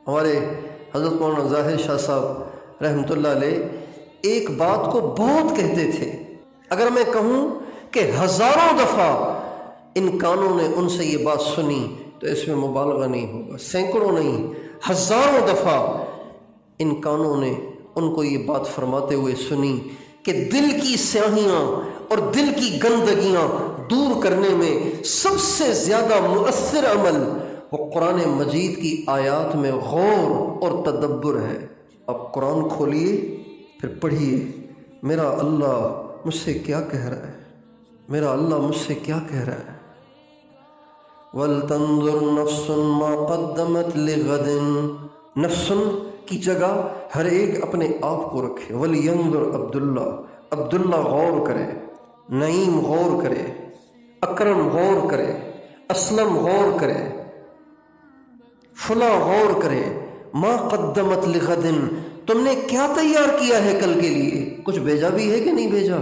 ہمارے حضرت مولانا ظاہر شاہ صاحب رحمۃ اللہ علیہ ایک بات کو بہت کہتے تھے، اگر میں کہوں کہ ہزاروں دفعہ ان کانوں نے ان سے یہ بات سنی تو اس میں مبالغہ نہیں ہوگا، سینکڑوں نہیں، ہزاروں دفعہ ان کانوں نے ان کو یہ بات فرماتے ہوئے سنی کہ دل کی سیاہیاں اور دل کی گندگیاں دور کرنے میں سب سے زیادہ مؤثر عمل وہ قرآن مجید کی آیات میں غور اور تدبر ہے۔ اب قرآن کھولیے، پھر پڑھیے، میرا اللہ مجھ سے کیا کہہ رہا ہے، میرا اللہ مجھ سے کیا کہہ رہا ہے۔ وَلْتَنظُرْ نَفْسٌ مَا قَدَّمَتْ لِغَدٍ، نفس کی جگہ ہر ایک اپنے آپ کو رکھے۔ وَلْيَنظُرْ عبداللہ غور کرے، نعیم غور کرے، اکرم غور کرے، اسلم غور کرے، فلاں غور کرے، ما قدمت لغد، تم نے کیا تیار کیا ہے کل کے لیے؟ کچھ بھیجا بھی ہے کہ نہیں بھیجا؟